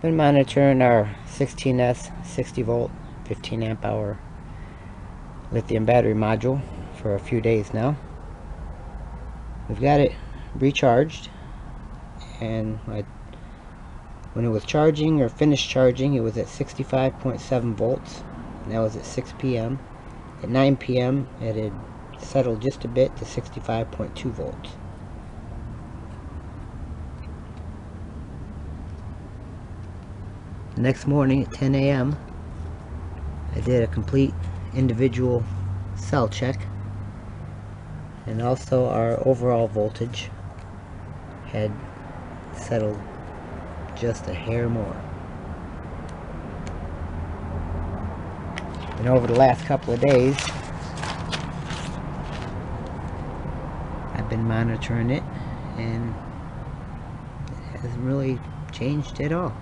Been monitoring our 16S 60 volt 15 amp hour lithium battery module for a few days now. We've got it recharged, and when it was charging or finished charging, it was at 65.7 volts, and that was at 6 p.m. At 9 p.m. it had settled just a bit to 65.2 volts. The next morning at 10 a.m. I did a complete individual cell check, and also our overall voltage had settled just a hair more. And over the last couple of days, I've been monitoring it, and it hasn't really changed at all.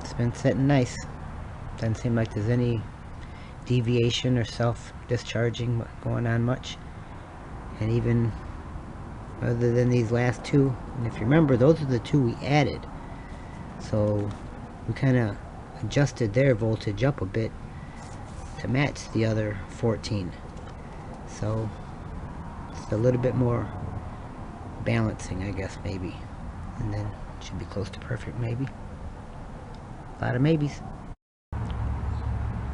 It's been sitting nice. Doesn't seem like there's any deviation or self-discharging going on much. And even other than these last two, and if you remember, those are the two we added. So we kind of adjusted their voltage up a bit to match the other 14. So it's a little bit more balancing, I guess, maybe. And then it should be close to perfect, maybe. A lot of maybes.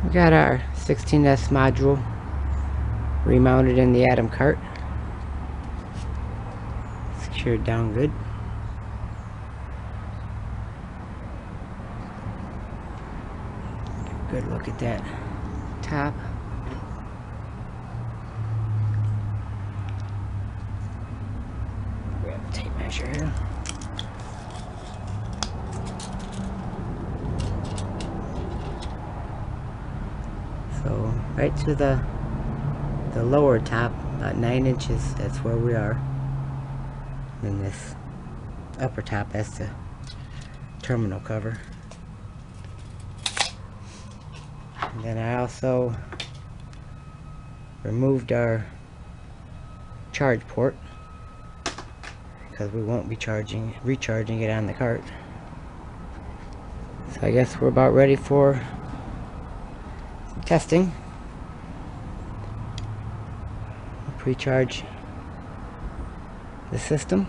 We got our 16S module remounted in the Atom cart. Secured down good. Good look at that top. Grab a tape measure here. So right to the lower top, about 9 inches, that's where we are. And this upper top, that's the terminal cover. And then I also removed our charge port because we won't be recharging it on the cart. So I guess we're about ready for some testing. We'll pre-charge the system.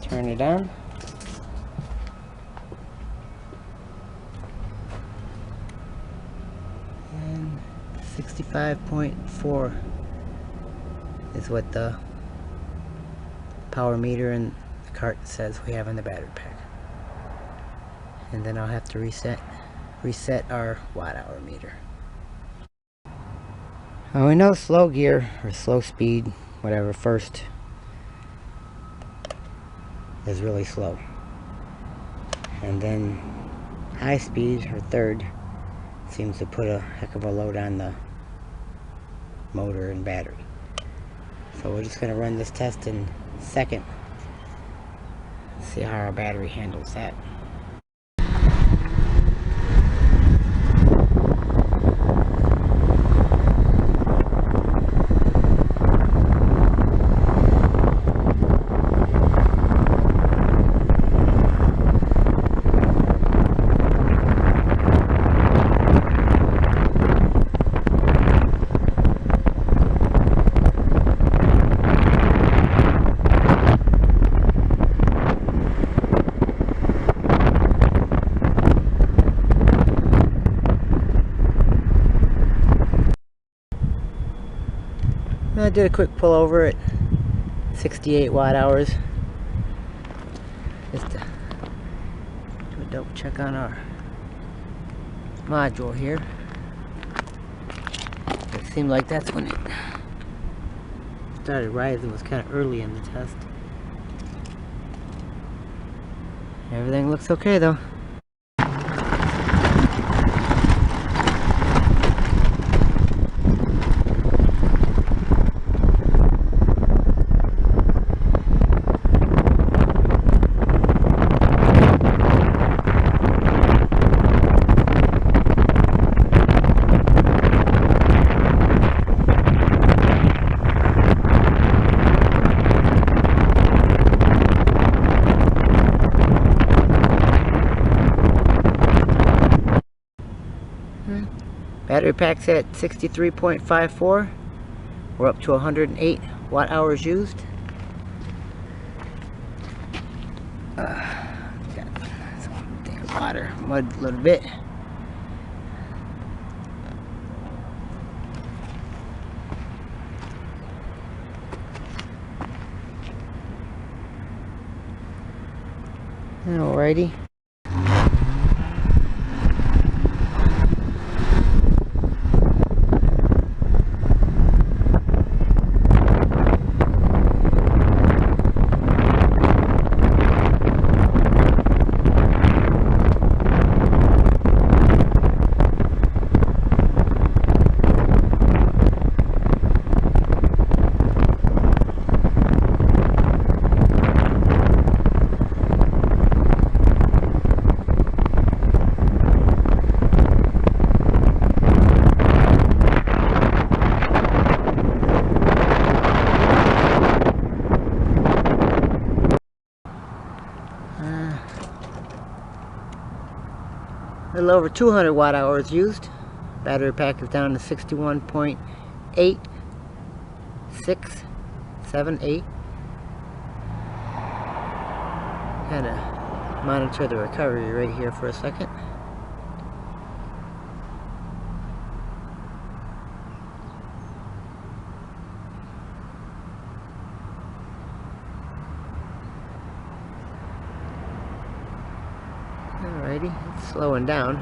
Turn it on. And 65.4 is what the power meter and the cart says we have in the battery pack. And then I'll have to reset our watt hour meter. We know slow gear or slow speed, whatever, first is really slow, and then high speed or third seems to put a heck of a load on the motor and battery. So we're just going to run this test in second, see how our battery handles that. I did a quick pullover at 68 watt hours just to do a double check on our module here. It seemed like that's when it started rising. It was kind of early in the test. Everything looks okay though. Battery pack's at 63.54. We're up to 108 watt hours used. Got some damn water, mud a little bit. Alrighty. A little over 200 watt hours used. Battery pack is down to 61.8678. Kind of monitor the recovery right here for a second. Alrighty, it's slowing down.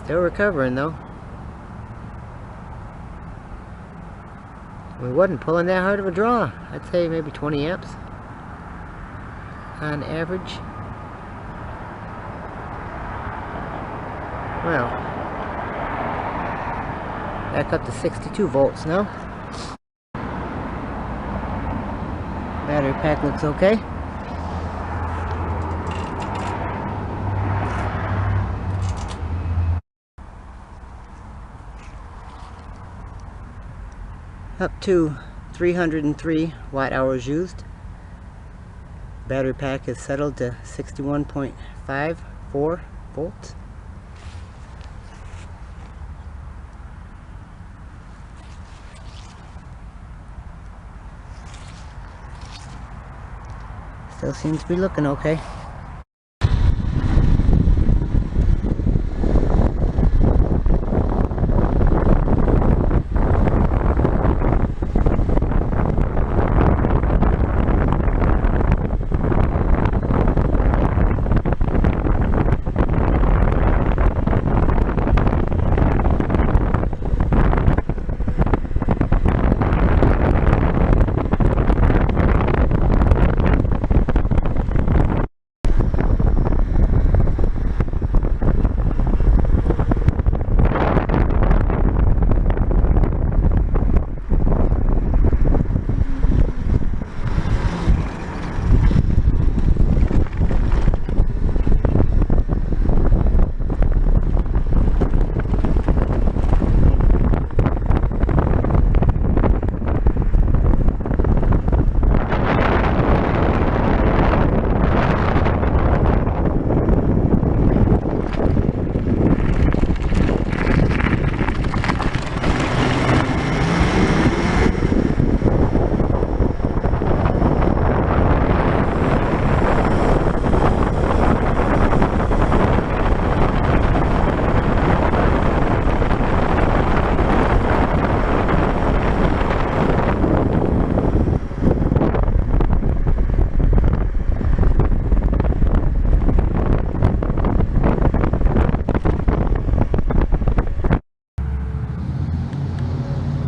Still recovering though. We wasn't pulling that hard of a draw. I'd say maybe 20 amps on average. Well, back up to 62 volts now. Battery pack looks okay. Up to 303 watt hours used. Battery pack is settled to 61.54 volts. Still seems to be looking okay.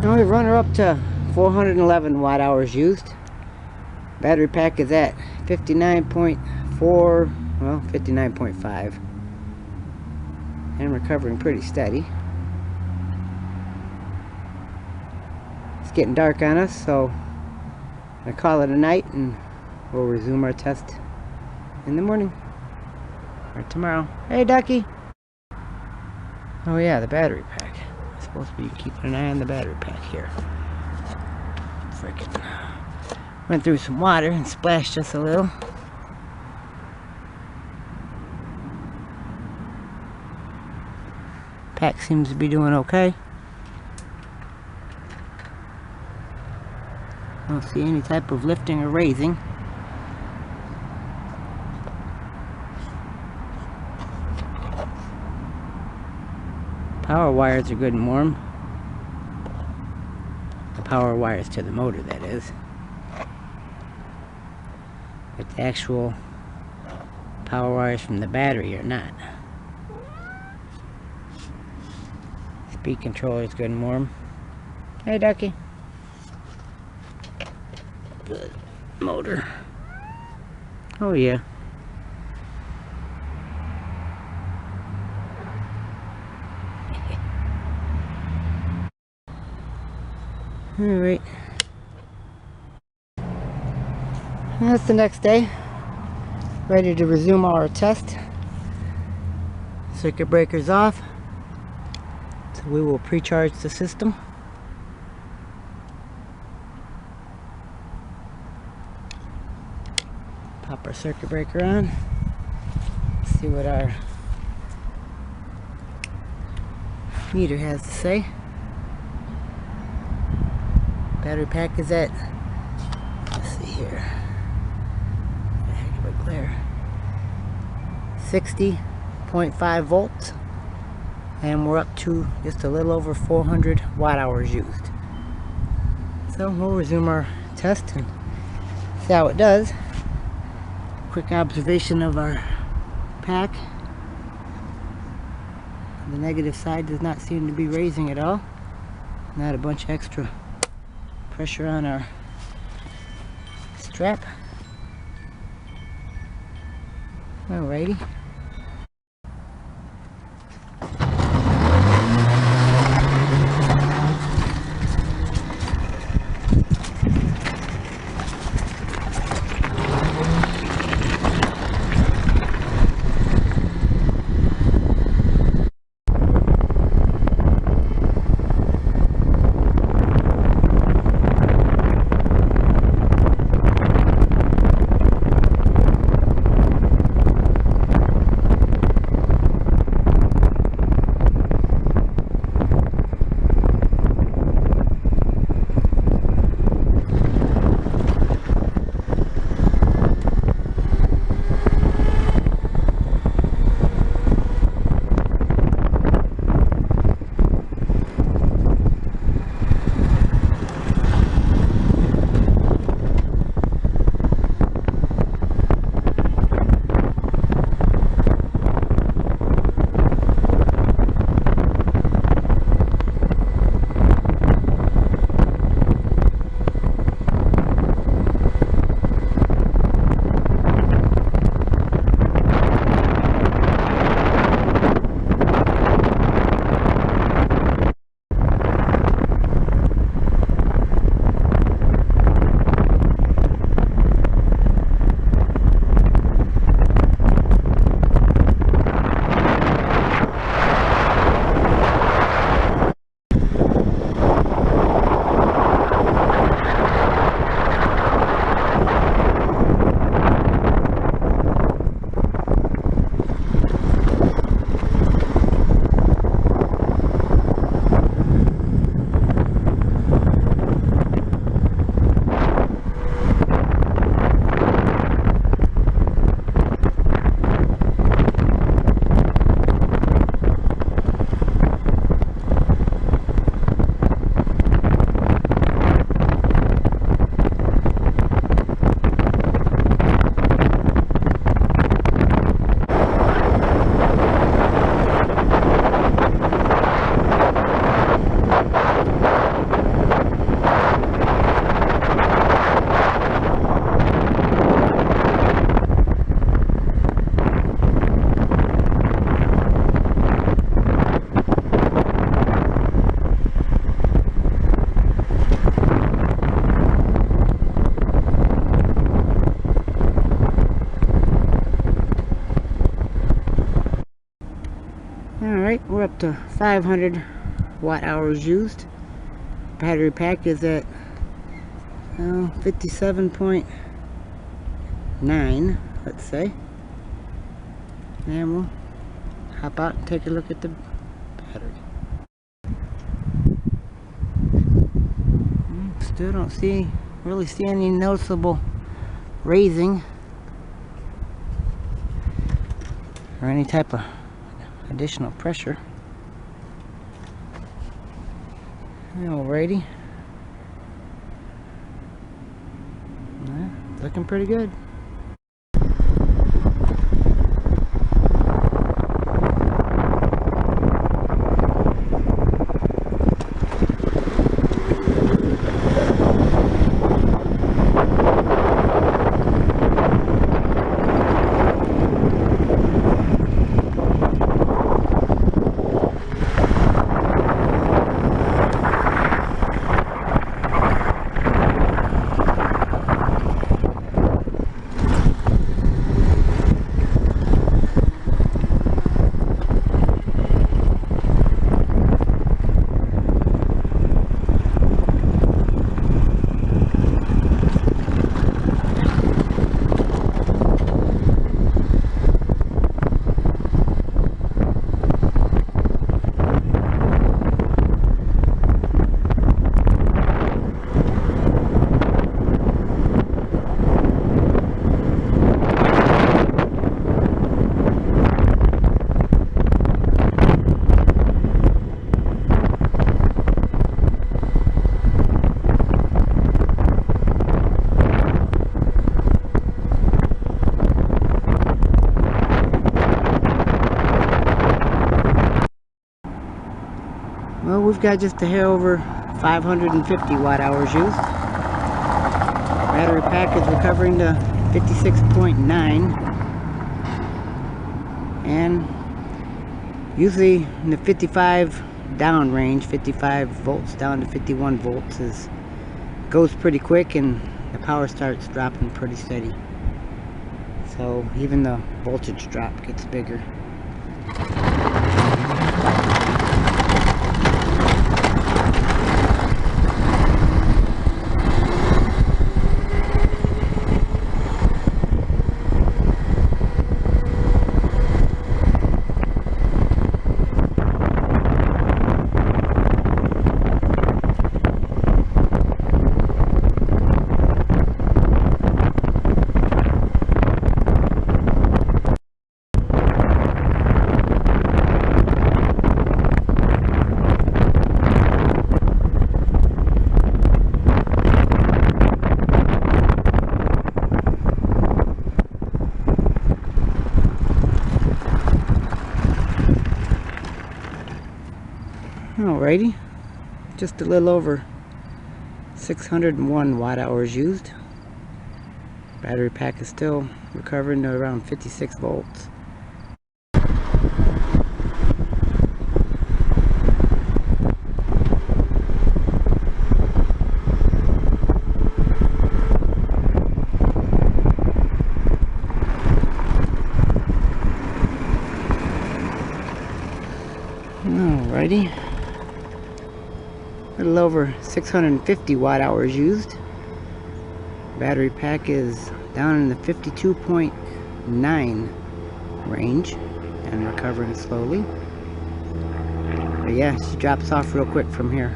Now we run her up to 411 watt hours used. Battery pack is at 59.4, well, 59.5. And recovering pretty steady. It's getting dark on us, so I call it a night and we'll resume our test in the morning or tomorrow. Hey, Ducky. Oh yeah, the battery pack. I'm supposed to be keeping an eye on the battery pack here. Frickin' went through some water and splashed just a little. Pack seems to be doing okay. I don't see any type of lifting or raising. Power wires are good and warm. The power wires to the motor, that is. But the actual power wires from the battery are not. Speed controller is good and warm. Hey, ducky. Good motor. Oh yeah. Alright. That's the next day. Ready to resume our test. Circuit breaker's off. So we will pre-charge the system. Pop our circuit breaker on. See what our meter has to say. Battery pack is at, let's see here, heck of a glare, 60.5 volts, and we're up to just a little over 400 watt hours used. So we'll resume our test and see how it does. Quick observation of our pack. The negative side does not seem to be raising at all. Not a bunch of extra pressure on our strap. Alrighty. Alright, we're up to 500 watt hours used. Battery pack is at 57.9, let's say. And we'll hop out and take a look at the battery. Still don't really see any noticeable raising or any type of additional pressure. Alrighty. Yeah, looking pretty good. Well, we've got just a hair over 550 watt hours used. Battery pack is recovering to 56.9, and usually in the 55 down range, 55 volts down to 51 volts goes pretty quick, and the power starts dropping pretty steady. So even the voltage drop gets bigger. Alrighty, just a little over 601 watt hours used. Battery pack is still recovering to around 56 volts. Alrighty. A little over 650 watt hours used. Battery pack is down in the 52.9 range and recovering slowly. But yeah, she drops off real quick from here.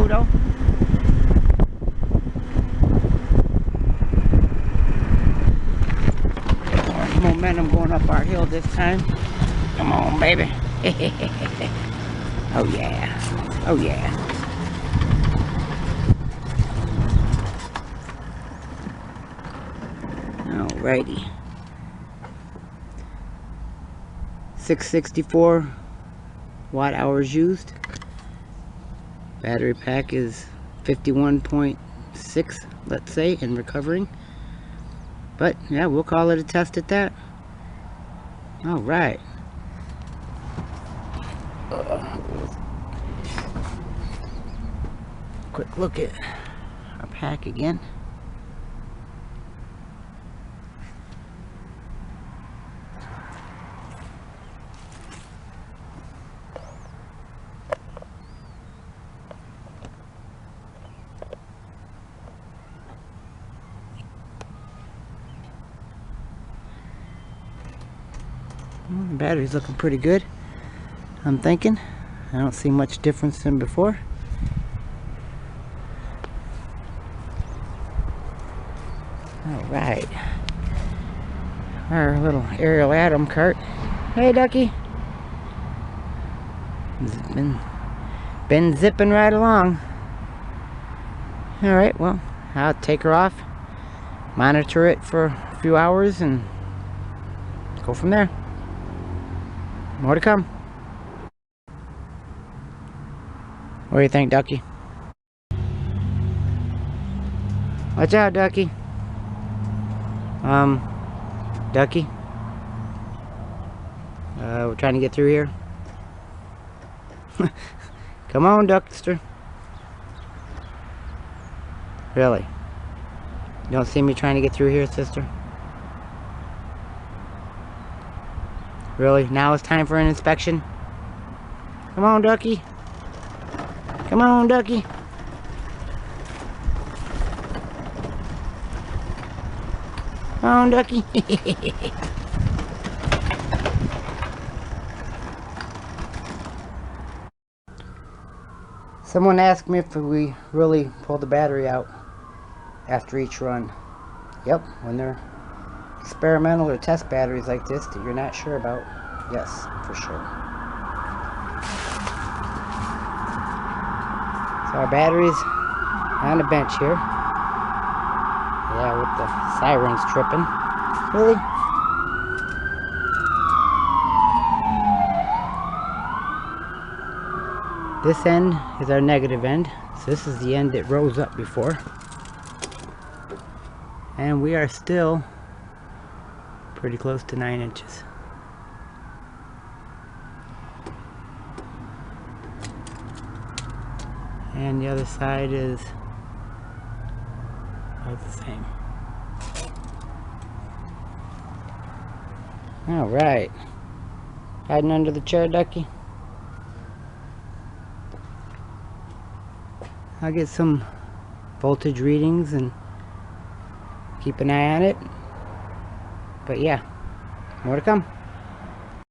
slow though. More momentum going up our hill this time. Come on, baby. Oh yeah. Oh yeah. Alrighty. 664 watt hours used. Battery pack is 51.6, let's say, and recovering. But yeah, we'll call it a test at that. All right. Quick look at our pack again. Well, the battery's looking pretty good, I'm thinking. I don't see much difference than before. Alright. Our little aerial atom cart. Hey, Ducky. It's been zipping right along. Alright, well, I'll take her off, monitor it for a few hours, and go from there. More to come. What do you think, Ducky? Watch out, Ducky. Ducky? We're trying to get through here. Come on, Duckster. Really? You don't see me trying to get through here, sister? Really? Now it's time for an inspection? Come on, Ducky. Come on, Ducky. Come on, Ducky. Someone asked me if we really pull the battery out after each run. Yep, when they're experimental or test batteries like this that you're not sure about, yes, for sure. So our battery's on the bench here. Yeah, with the sirens tripping. Really? This end is our negative end. So this is the end that rose up before. And we are still pretty close to 9 inches. And the other side is about the same. Alright. Hiding under the chair, Ducky. I'll get some voltage readings and keep an eye on it. But yeah, more to come.